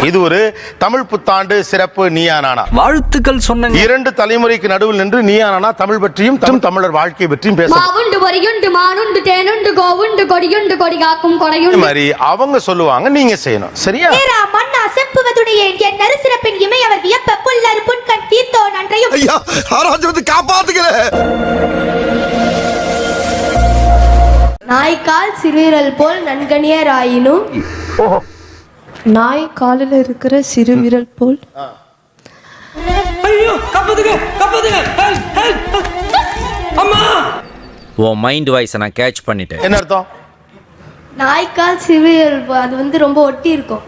இது ஒரு தமிழ் புத்தாண்டு சிறப்பு நீயா நானா. வாழ்த்துக்கள் சொன்ன 2 தலைமுறைக்கு நடுவில் நின்று நீயா நானா தமிழ் பற்றியும் தமிழர் வாழ்க்கை பற்றியும் பேசணும். மாதிரி அவங்க சொல்லுவாங்க, நீங்க செய்யணும். சரியா? நாய்க்கால் சிறுவிரல் போல் நன்கணியராயினும் நாய் காலில் இருக்கிற சிறு விரல் போல். ஐயோ காப்பாத்துங்க காப்பாத்துங்க அம்மா. ஓ மைண்ட் வாய்ஸ் நான் கேட்ச் பண்ணிட்டேன். என்ன அர்த்தம்? நாய்க்கால் சிறு அது வந்து ரொம்ப ஒட்டி இருக்கும்.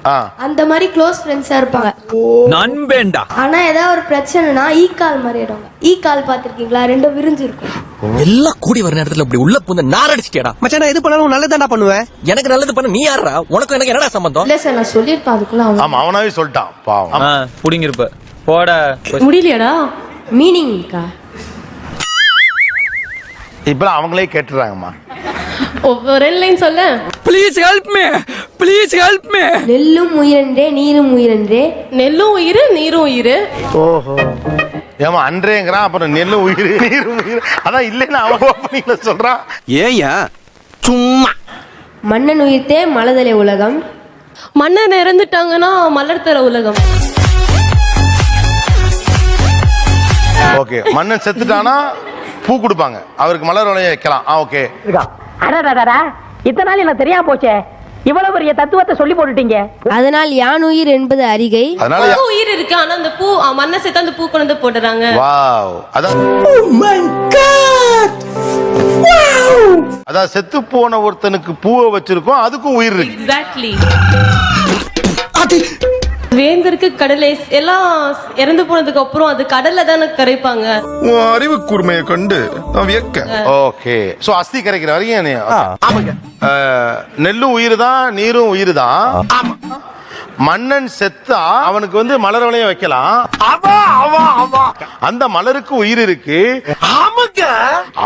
அந்த மாதிரி க்ளோஸ் ஃப்ரெண்ட்ஸா இருப்பாங்க. நண்பேண்டா. ஆனா ஏதாவது ஒரு பிரச்சனைனா ஈக்கால் மாதிரி ஆயிடுவாங்க. ஈக்கால் பாத்திருக்கீங்களா? ரெண்டும் விரிஞ்சு இருக்கும். எல்லாம் கூடி வர நேரத்துல இப்படி உள்ள பூந்து நாரடிச்சிட்டேடா. மச்சான் நான் எது பண்ணாலும் நல்லதாடா பண்ணுவேன். எனக்கு நல்லது பண்ண நீ யாரா? உனக்கு எனக்கு என்னடா சம்பந்தம்? இல்ல சார் நான் சொல்லிருப்பேன். அதுக்குள்ள ஆமா அவனாவே சொல்லிட்டான். பாவம். புடிங்க இருப்ப போடா. முடியலையாடா? மீனிங்கா இப்ப அவங்களே கேட்டுறாங்கம்மா. ஒவ்வொரு லைன் சொல்ல. Please help me, please help me. நெல்லும் உயிரன்றே நீரும் உயிரன்றே. நெல்லும் உயிர் நீரும் உயிர். ஓஹோ. ஏமா அன்றேங்கிறான், அப்புறம் நெல்லு உயிர் நீரும் உயிர். அதான் இல்லைன்னு அவன் ஓப்பனிங்ல சொல்றான். ஏயா சும்மா. மன்னன் உயிர்த்தே மலதலை உலகம். மன்னன் இறந்துட்டாங்கன்னா மலர்த்தர உலகம். ஓகே. மன்னன் செத்துட்டானா பூ கொடுப்பாங்க, அவருக்கு மலர் வளைய வைக்கலாம். ஓகே. இத்தனை நாள் எனக்கு தெரியாம போச்சே. இவ்வளவு பெரிய தத்துவத்தை சொல்லி போட்டுட்டீங்க. அதனால் யான் உயிர் என்பது அறிகை. அதனால உயிர் இருக்கு, ஆனா அந்த பூ மண்ணை சேர்த்து அந்த பூ கொண்டு வந்து போடுறாங்க. வாவ். அதான் செத்து போன ஒருத்தனுக்கு பூவை வச்சிருக்கோம், அதுக்கும் உயிர் இருக்கு. எக்ஸாக்ட்லி. வேந்தருக்கு கடலை எல்லாம் இறந்து போனதுக்கு அப்புறம் அது கடல்ல தானே கரைப்பாங்க. அறிவு கூர்மையை கண்டு ஓகே. சோ அஸ்தி கரைக்கிற வரைக்கும் நெல்லும் உயிர் தான், நீரும் உயிர் தான். மன்னன் செத்தா அவனுக்கு வந்து மலர் வளையம் வைக்கலாம். அந்த மலருக்கு உயிர் இருக்கு.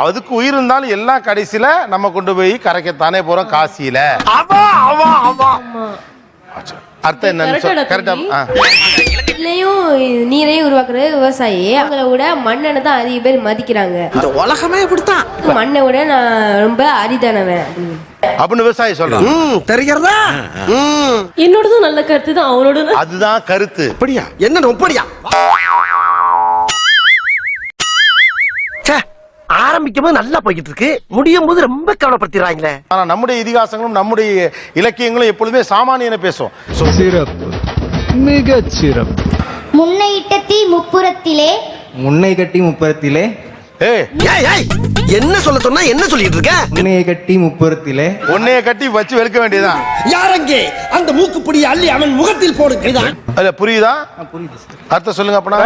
அதுக்கு உயிர் இருந்தாலும் எல்லாம் கடைசியில நம்ம கொண்டு போய் கரைக்கத்தானே போறோம் காசியில. அர்த்தம் என்னன்னு கரெக்டா? நீரையும் உருவாக்குறது விவசாயி. அவங்கள விட மண்ணனை தான் அதிக பேர் மதிக்கிறாங்க. இந்த உலகமே இப்படித்தான். மண்ணை விட நான் ரொம்ப அரிதானவன் அப்படின்னு விவசாயி சொல்றான். தெரிகிறதா? என்னோடதும் நல்ல கருத்து தான், அவனோட அதுதான் கருத்து. அப்படியா? என்ன அப்படியா? ஆரம்பிக்கும் போது நல்லா போய்கிட்டு இருக்கு, முடியும் போது ரொம்ப கவலைப்படுத்திடுறாங்களே. ஆனா நம்முடைய இதிகாசங்களும் நம்முடைய இலக்கியங்களும் எப்பொழுதுமே சாமானியனை பேசும். சிறப்பு, மிக சிறப்பு. முன்னை இட்ட தீ முப்புறத்திலே, முன்னை கட்டி முப்புறத்திலே. என்ன சொல்ல சொன்னா என்ன சொல்லிட்டு இருக்க? முன்னையை கட்டி முப்புறத்திலே. உன்னைய கட்டி வச்சு வெளுக்க வேண்டியதான். யாரங்கே அந்த மூக்குப்படி அள்ளி அவன் முகத்தில் போடு. அதுல புரியுதா? புரியுது. அர்த்தம் சொல்லுங்க. அப்பனா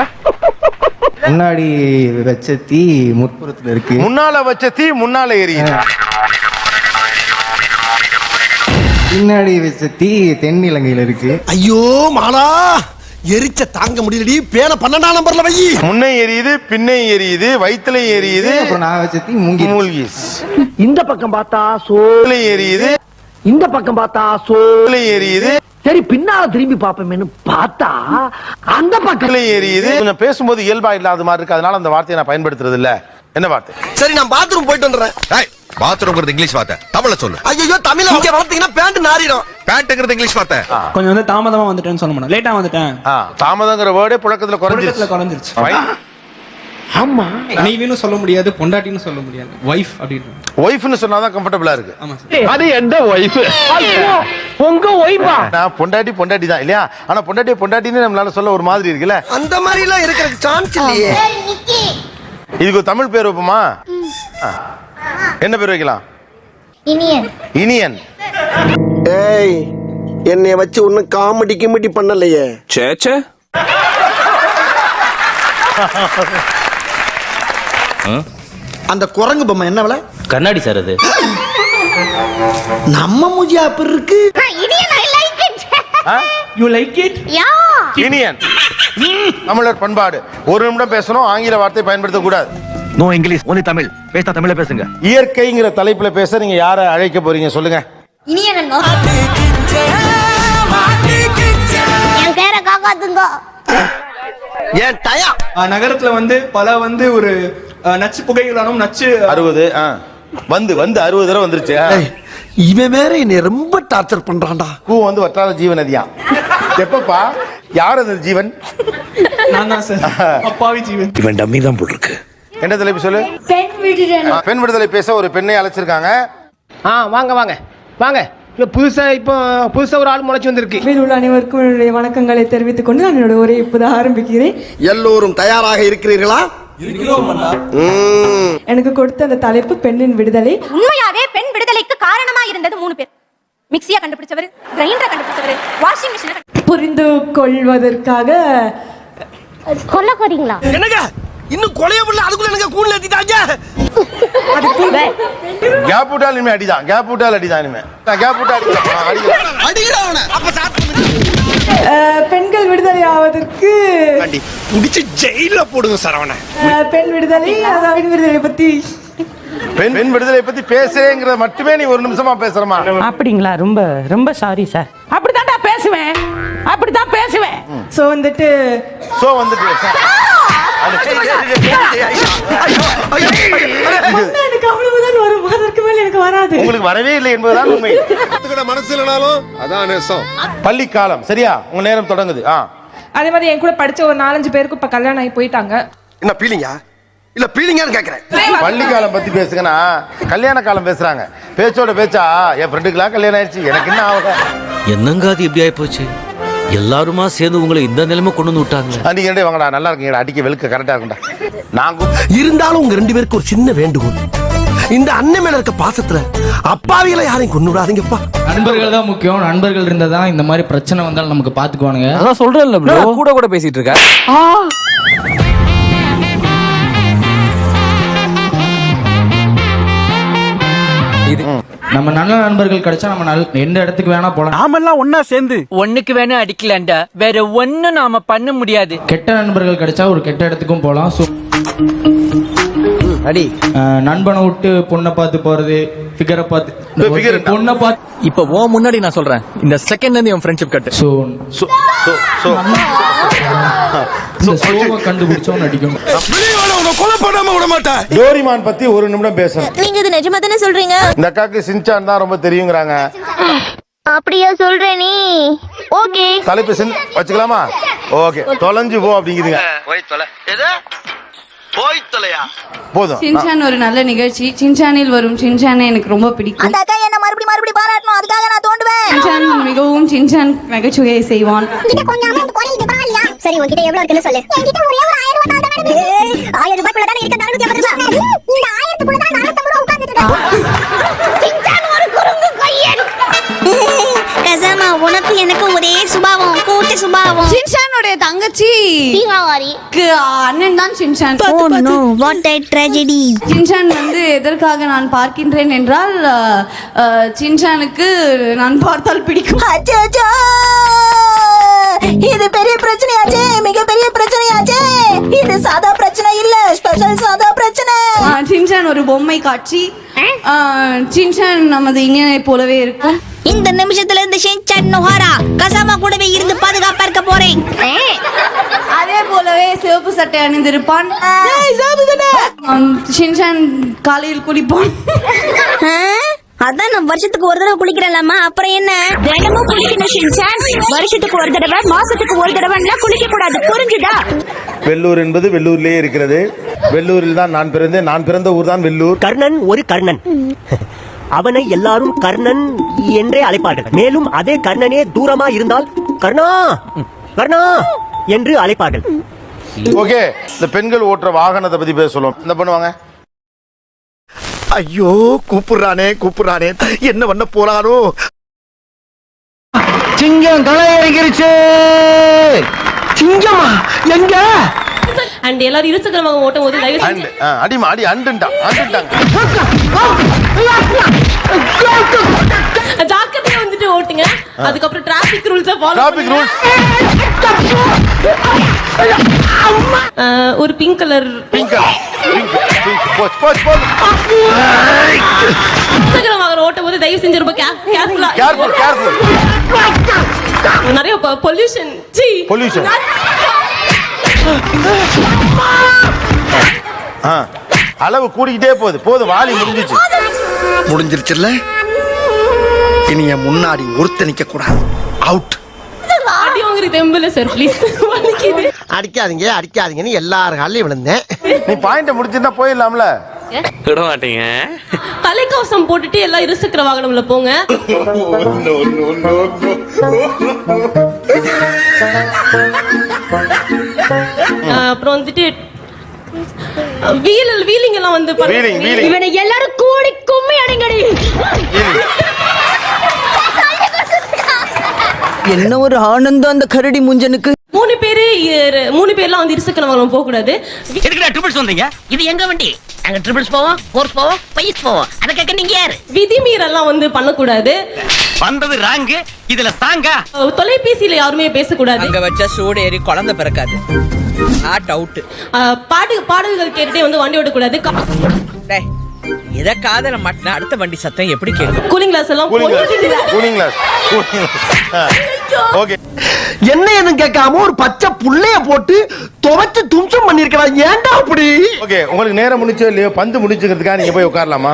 முன்னாடி வச்ச தீ முற்புறத்துல இருக்கு. முன்னால வச்ச தீ முன்னால எரியுது. பின்னாடி வச்ச தீ தென்னிலங்கையில இருக்கு. ஐயோ மாலா, எரிச்ச தாங்க முடியலடி. பேன 12ஆம் நம்பர்ல வை. முன்னே எரியுது, பின்னே எரியுது, வயித்துல எரியுது. அப்புறம் நான் வச்ச தீ மூழ்கி. இந்த பக்கம் பார்த்தா சோல எரியுது, இந்த பக்கம் பார்த்தா சோல எரியுது. சரி பின்னால திரும்பி பாப்போம்னு பார்த்தா அந்த பக்கம் எரியுது. கொஞ்சம் பேசும்போது இயல்பா இல்லாத மாதிரி இருக்கு, அதனால அந்த வார்த்தையை நான் பயன்படுத்துறது இல்ல. என்ன வார்த்தை? சரி நான் பாத்ரூம் போயிட்டு வந்துடுறேன். பாத்ரூம்ங்கிறது இங்கிலீஷ் வார்த்தை, தமிழ்ல சொல்லு. ஐயோ தமிழ்ல இங்க வளர்த்தீங்கன்னா பேண்ட் நாறிடும். பேண்ட்ங்கிறது இங்கிலீஷ் வார்த்தை. கொஞ்சம் வந்து தாமதமா வந்துட்டேன்னு சொல்ல மாட்டேன், லேட்டா வந்துட்டேன். தாமதங்கிற வேர்டே புழக்கத்துல குறைஞ்சிருச்சு. ஆமா, மனைவின்னு சொல்ல முடியாது, பொண்டாட்டின்னு சொல்ல முடியாது, வைஃப் அப்படின்னு. வைஃப்னு சொன்னாதான் கம்ஃபர்டபிளா இருக்கு. ஆமா சார். அது எந்த வைஃப்? உங்க வைஃபா? நான் பொண்டாட்டி பொண்டாட்டி தான் இல்லையா? ஆனா பொண்டாட்டின்னு நம்மளால சொல்ல ஒரு மாதிரி இருக்குல்ல. அந்த மாதிரி எல்லாம் இருக்கிறதுக்கு சான்ஸ் இல்லையே. இதுக்கு தமிழ் பேர் வைப்போமா? என்ன பேர் வைக்கலாம்? இனியன். இனியன். ஏய், என்னைய வச்சு ஒன்னும் காமெடி கிமெடி பண்ணலையே. சேச்சே. அந்த குரங்கு பொம்மை என்ன விலை? கண்ணாடி சார் அது. நம்ம மூஞ்சியா அப்படி இருக்கு. Iniyan, I like it. You like it? Yeah. Iniyan. தமிழர் பண்பாடு. ஒரு நிமிடம் பேசணும், ஆங்கில வார்த்தை பயன்படுத்த கூடாது. No English, only Tamil. பேச தமிழ்ல பேசுங்க. இயற்கைங்கிற தலைப்புல பேச நீங்க யாரை அழைக்க போறீங்க சொல்லுங்க. இனியன் காப்பாத்துங்க. ஏன் டயா நகரத்துல வந்து பல வந்து ஒரு நச்சு புகைகளானும் நச்சு 60 வந்து 60 தடவை வந்துருச்சு. இவன் வேற என்னை ரொம்ப டார்ச்சர் பண்றான்டா. பூ வந்து வற்றாத ஜீவன் நதியா. எப்பப்பா யார் அந்த ஜீவன்? நான் தான் சார் அப்பாவி ஜீவன். இவன் டம்மி தான் போல் இருக்கு. என்ன தலைப்பு சொல்லு. பெண் விடுதலை. பெண் விடுதலை பேச ஒரு பெண்ணை அழைச்சிருக்காங்க. வாங்க வாங்க வாங்க. புதுசா ஒரு ஆள் முளைச்சு வந்திருக்கு. உள்ள அனைவருக்கும் என்னுடைய வணக்கங்களை தெரிவித்துக் கொண்டு நான் என்னோட உரையை இப்போதான் ஆரம்பிக்கிறேன். எல்லோரும் தயாராக இருக்கிறீர்களா? எனக்கு கொடுத்த அந்த தலைப்பு பெண்ணின் விடுதலை. உண்மையாவே பெண் விடுதலைக்கு காரணமா இருந்தது 3 பேர். மிக்ஸியா கண்டுபிடிச்சவர், கிரைண்டரை கண்டுபிடிச்சவர், வாஷிங் மிஷினை புரிந்து கொள்வதற்காக கொல்ல போறீங்களா? என்னங்க இன்னும் கொலைய பண்ணல, அதுக்குள்ள எனக்கு கூண்ல ஏத்திட்டாங்க. கேப் விட்டால் இனிமே அடிதான். கேப் விட்டால் அடிதான் இனிமே. கேப் விட்டா அடிங்கடா அவனை. அப்ப சாத் பெண்கள் விடுதலை ஆவதற்கு புடிச்சு ஜெயில போடுங்க சரவண. பெண் விடுதலை, அதாவது விடுதலை பத்தி பெண் விடுதலை பத்தி பேசுறேங்கிறத மட்டுமே நீ ஒரு நிமிஷமா பேசுறமா? அப்படிங்களா? ரொம்ப ரொம்ப சாரி சார். அப்படித்தான்டா பேசுவேன், அப்படித்தான் பேசுவேன். சோ வந்துட்டு எனக்கு அவ்வளவுதான் வரும், அதற்கு மேல எனக்கு வராது. உங்களுக்கு வரவே இல்லை என்பதுதான் உண்மை. மனசு இல்லனாலும் அதான் நேசம். பள்ளி காலம் சரியா? உங்க நேரம் தொடங்குது. அதே மாதிரி என் கூட படிச்ச ஒரு 4-5 பேருக்கு இப்ப கல்யாணம் ஆகி போயிட்டாங்க. என்ன பீலிங்கா இல்ல பீலிங்கான்னு கேக்குறேன். பள்ளி காலம் பத்தி பேசுங்கன்னா கல்யாண காலம் பேசுறாங்க. பேச்சோட பேச்சா என் ஃப்ரெண்டுக்குலாம் கல்யாணம் ஆயிடுச்சு, எனக்கு என்ன ஆகுது? என்னங்க அது இப்படி ஆயி போச்சு? எல்லாருமா சேர்ந்து உங்களை இந்த நிலைமை கொண்டு வந்து விட்டாங்க. நீங்க ரெண்டே வாங்கடா, நல்லா இருக்கீங்கடா, அடிக்க வெளுக்க கரெக்டா இருக்கும்டா. நாங்க இருந்தாலும் உங்க 2 பேருக்கு ஒரு சின்ன வேண்டுகோள். இந்த அண்ணன் மேல இருக்க பாசத்துல அப்பாவிகளை யாரையும் கொண்டு விடாதீங்கப்பா. நண்பர்கள் தான் முக்கியம். நண்பர்கள் இருந்தா தான் இந்த மாதிரி பிரச்சனை வந்தாலும் நமக்கு பாத்துக்குவானுங்க. அதான் சொல்றேன்ல ப்ரோ, கூட பேசிட்டு இருக்க. நம்ம நல்ல நண்பர்கள் கிடைச்சா நம்ம எந்த இடத்துக்கு வேணா போலாம். நாமெல்லாம் ஒன்னா சேர்ந்து ஒண்ணுக்கு வேணா அடிக்கலாண்டா, வேற ஒண்ணும் நாம பண்ண முடியாது. கெட்ட நண்பர்கள் கிடைச்சா ஒரு கெட்ட இடத்துக்கும் போலாம். அடி நண்பனை விட்டு பொண்ணை பார்த்து போறது, ஃபிகரை பார்த்து பொண்ணை பார்த்து. இப்ப ஓ முன்னாடி நான் சொல்றேன், இந்த செகண்ட்ல இருந்து என் ஃப்ரெண்ட்ஷிப் கட்டு. கண்டுபிடிச்சவன் அடிக்கணும். கொலை பண்ணாம விட மாட்டேன். டோரிமான் பத்தி ஒரு நிமிடம் பேசணும். நீங்க இது நிஜமா தானே சொல்றீங்க? இந்த அக்காக்கு சின்சான் தான் ரொம்ப தெரியுங்கிறாங்க. அப்படியா சொல்றே நீ? ஓகே. தலைப்பு வச்சுக்கலாமா? ஓகே. தொலைஞ்சு போ அப்படிங்குதுங்க. போதும். சின்சான் ஒரு நல்ல நிகழ்ச்சி. சின்சானில் வரும் சின்சானை எனக்கு ரொம்ப பிடிக்கும். அந்த அக்கா என்ன மறுபடியும் பாராட்டணும், அதுக்காக நான் தோண்டுவேன். சின்சான் மிகவும் சின்சான் நகைச்சுவையை செய்வான். கொஞ்சம் அமௌண்ட் குறையுது பரவாயில்லையா? சரி உன்கிட்ட எவ்வளவு இருக்குன்னு சொல்லு. என்கிட்ட ஒரே ஒரு 1000 ரூபாய் தான் வேணும். 1000 ரூபாய்க்குள்ள தான் இருக்க. 450 ரூபாய். இந்த 1000க்குள்ள தான் 450 ரூபாய் உட்கார்ந்துட்டு இருக்கேன். சின்சான் ஒரு குறுங்கு கையன். கசமா உனக்கு எனக்கு ஒரே சுபாவம், கூட்டு சுபாவம். சின்சானுடைய தங்கச்சி தீகாவாரி அண்ணன் தான் Shinchan. Oh no, what a tragedy. Shinchan வந்து எதற்காக நான் பார்க்கின்றேன் என்றால் சின்சானுக்கு நான் பார்த்தால் பிடிக்கும். அச்சச்சோ, இது பெரிய பிரச்சனையாச்சே, மிகப்பெரிய பிரச்சனையாச்சே. இது சாதா பிரச்சனை இல்ல, ஸ்பெஷல் சாதா பிரச்சனை. சின்சான் ஒரு பொம்மை காட்சி. சின்சான் நமது இனியனை போலவே இருக்கும். இந்த நிமிஷத்துல இருந்து ஷின்சான் நோஹாரா கசாமா கூடவே இருந்து பாதுகாப்பா இருக்க போறேன். அதே போலவே சிவப்பு சட்டை அணிந்திருப்பான். சின்சான் காலையில் குளிப்பான். அதான் நான் வருஷத்துக்கு ஒரு தடவை குளிக்கிறேன்லாமா, அப்புறம் என்ன தினமும் குளிக்கணும் ஷின்சான். வருஷத்துக்கு ஒரு தடவை, மாசத்துக்கு ஒரு தடவை குளிக்க கூடாது, புரிஞ்சுதா? வெள்ளூர் என்பது வெள்ளூர்லயே இருக்கிறது. வெள்ளூரில் தான் நான் பிறந்தேன். நான் பிறந்த ஊர் தான் வெள்ளூர். கர்ணன் ஒரு கர்ணன், அவனை எல்லாரும் கர்ணன் என்றே அழைப்பார்கள். மேலும் அதே கர்ணனே தூரமா இருந்தால் கர்ணா கர்ணா என்று அழைப்பார்கள். ஓகே, இந்த பெண்கள் ஓட்டுற வாகனத்தை பத்தி பேச சொல்லுவோம். இந்த பண்ணுவாங்க. ஐயோ கூப்பிடுறானே என்ன பண்ண போறானோ? சிங்கம் களை இறங்கிருச்சு. சிங்கமா எங்க? அண்ட் எல்லாரும் இருசக்கரமாக ஓட்டும் போது அடிமா அடி அண்டுட்டாங்க. ஜாக்கிரதையா வந்துட்டு ஓட்டுங்க. அதுக்கப்புறம் traffic rules follow. Traffic rules. ஒரு பிங்க் கலர் இருசக்கரமாக ஓட்டும் போது தயவு செஞ்சு ரொம்ப கேர்ஃபுல்லா. கேர்ஃபுல். நிறைய பொல்யூஷன் Pollution. அளவு கூடிக்கிட்டே போகுது வாலி முடிஞ்சிச்சு. முடிஞ்சிருச்சுல்ல இனி என் முன்னாடி ஒருத்த நிக்க கூடாது அவுட் அடி உங்களுக்கு தெம்பல சார் ப்ளீஸ் வலிக்குது. அடிக்காதீங்கன்னு எல்லாரும் காலையும் விழுந்தேன். நீ பாயிண்ட முடிச்சிருந்தா போயிடலாம்ல. விட மாட்டீங்க. தலைக்கவசம் போட்டுட்டு எல்லாம் இருசக்கர வாகனம்ல போங்க. அப்புறம் வந்துட்டு வீலிங் எல்லாம் வந்து வீலிங் இவனை எல்லாரும் கூடி கும்மி அடிங்கடி. என்ன ஒரு ஆனந்தம் அந்த கரடி முஞ்சனுக்கு. மூணு பேர்லாம் வந்து இருசக்கர வாகனம் போக கூடாது. எதுக்குடா ட்ரிபிள்ஸ் வந்தீங்க? இது எங்க வண்டி? அங்க ட்ரிபிள்ஸ் போவோம், ஃபோர்ஸ் போவோம், பைஸ் போவோம். அத கேக்க நீங்க யாரு? விதிமீறல்லாம் வந்து பண்ணக்கூடாது. வந்தது ராங்கு, இதுல சாங்கா? தொலைபேசியில யாருமே பேசக்கூடாது. அங்க வச்சா சூடு ஏறி குழந்தை பிறக்காது. Not out. பாடல்கள் கேட்டுட்டே வந்து வண்டி ஓடக்கூடாது. இத காதல மாட்டினா அடுத்த வண்டி சத்தம் எப்படி கேட்கும்? கூலிங் கிளாஸ் எல்லாம் கூலிங் கிளாஸ். ஓகே. என்ன எதுவும் கேட்காம ஒரு பச்சை புள்ளைய போட்டு துவைச்சு தும்சம் பண்ணிருக்கலாம். ஏன்டா அப்படி? ஓகே, உங்களுக்கு நேரம் முடிச்சோ இல்லையோ பந்து முடிச்சுக்கிறதுக்காக நீங்க போய் உட்காரலாமா?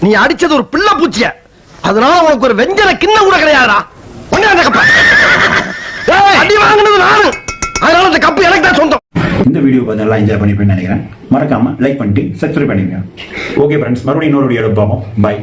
நீ அடிச்சது ஒரு பிள்ளை பூச்சிய, அதனால உனக்கு ஒரு வெஞ்சன கிண்ணம் கூட கிடையாதா? அடி வாங்கினது நானு, அதனால இந்த கப்பு எனக்கு தான் சொந்தம். இந்த வீடியோ பார்த்து நல்லா என்ஜாய் பண்ணிப்பேன்னு நினைக்கிறேன். மறக்காம லைக் பண்ணிட்டு சப்ஸ்கிரைப் பண்ணிருங்க. ஓகே ஃப்ரெண்ட்ஸ், மறுபடியும் இன்னொரு வீடியோல பார்ப்போம். பை.